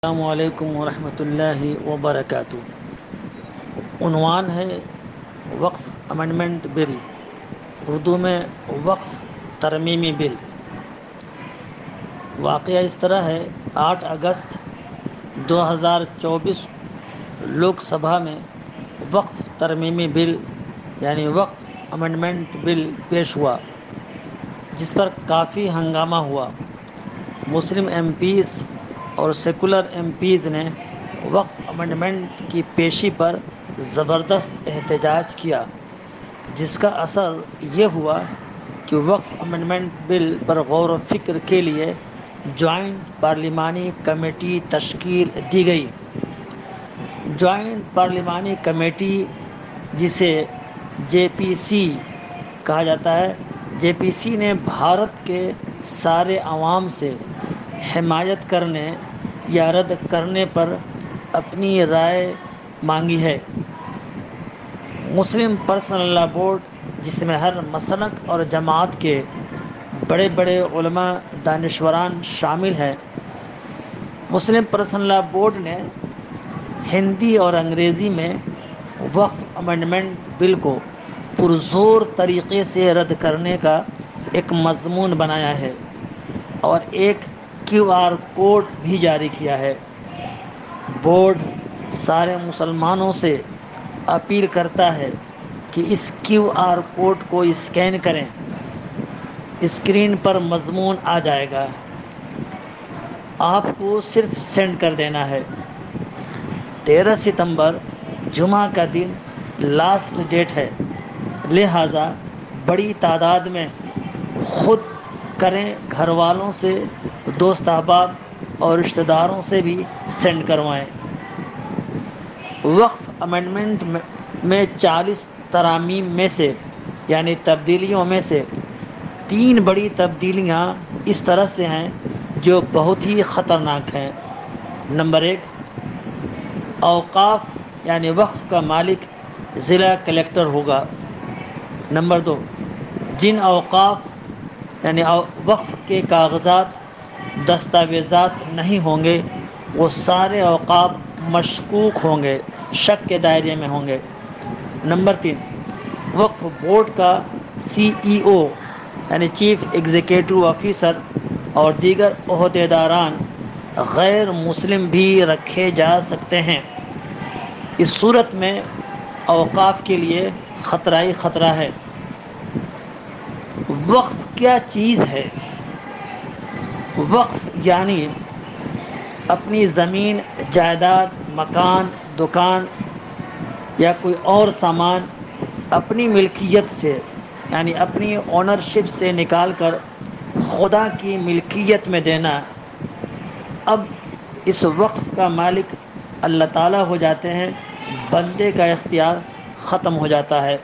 السلام علیکم ورحمۃ اللہ وبرکاتہ۔ عنوان ہے وقف امنڈمنٹ بل، اردو میں وقف ترمیمی بل۔ واقعہ اس طرح ہے، 8 اگست 2024 لوک سبھا میں وقف ترمیمی بل یعنی وقف امنڈمنٹ بل پیش ہوا، جس پر کافی ہنگامہ ہوا۔ مسلم ایم پیز اور سیکولر ایم پیز نے وقف امنڈمنٹ کی پیشی پر زبردست احتجاج کیا، جس کا اثر یہ ہوا کہ وقف امنڈمنٹ بل پر غور و فکر کے لیے جوائنٹ پارلیمانی کمیٹی تشکیل دی گئی۔ جوائنٹ پارلیمانی کمیٹی، جسے جے پی سی کہا جاتا ہے، جے پی سی نے بھارت کے سارے عوام سے حمایت کرنے یا رد کرنے پر اپنی رائے مانگی ہے۔ مسلم پرسنل لاء بورڈ، جس میں ہر مسلک اور جماعت کے بڑے بڑے علماء دانشوران شامل ہیں، مسلم پرسنل لاء بورڈ نے ہندی اور انگریزی میں وقف امنڈمنٹ بل کو پرزور طریقے سے رد کرنے کا ایک مضمون بنایا ہے اور ایک کیو آر کوڈ بھی جاری کیا ہے۔ بورڈ سارے مسلمانوں سے اپیل کرتا ہے کہ اس کیو آر کوڈ کو اسکین کریں۔ اسکرین پر مضمون آ جائے گا، آپ کو صرف سینڈ کر دینا ہے۔ 13 ستمبر جمعہ کا دن لاسٹ ڈیٹ ہے، لہٰذا بڑی تعداد میں خود کریں، گھر والوں سے، دوست احباب اور رشتہ داروں سے بھی سینڈ کروائیں۔ وقف امنڈمنٹ میں 40 ترامیم میں سے یعنی تبدیلیوں میں سے 3 بڑی تبدیلیاں اس طرح سے ہیں جو بہت ہی خطرناک ہیں۔ نمبر 1، اوقاف یعنی وقف کا مالک ضلع کلکٹر ہوگا۔ نمبر 2، جن اوقاف یعنی وقف کے کاغذات دستاویزات نہیں ہوں گے، وہ سارے اوقاف مشکوک ہوں گے، شک کے دائرے میں ہوں گے۔ نمبر 3، وقف بورڈ کا سی ای او یعنی چیف ایگزیکٹو آفیسر اور دیگر عہدیداران غیر مسلم بھی رکھے جا سکتے ہیں۔ اس صورت میں اوقاف کے لیے خطرہ ہی خطرہ ہے۔ وقف کیا چیز ہے؟ وقف یعنی اپنی زمین، جائیداد، مکان، دکان یا کوئی اور سامان اپنی ملکیت سے یعنی اپنی اونرشپ سے نکال کر خدا کی ملکیت میں دینا۔ اب اس وقف کا مالک اللہ تعالیٰ ہو جاتے ہیں، بندے کا اختیار ختم ہو جاتا ہے۔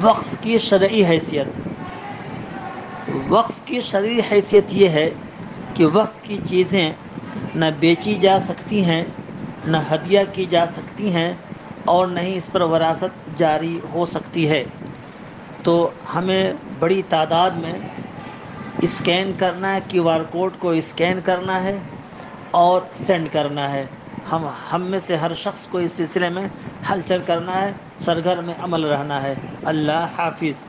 وقف کی شرعی حیثیت۔ وقف کی شرعی حیثیت یہ ہے کہ وقف کی چیزیں نہ بیچی جا سکتی ہیں، نہ ہدیہ کی جا سکتی ہیں، اور نہ ہی اس پر وراثت جاری ہو سکتی ہے۔ تو ہمیں بڑی تعداد میں اسکین کرنا ہے، کیو آر کوڈ کو اسکین کرنا ہے اور سینڈ کرنا ہے۔ ہم میں سے ہر شخص کو اس سلسلے میں ہلچل کرنا ہے، سرگرم عمل رہنا ہے۔ اللہ حافظ۔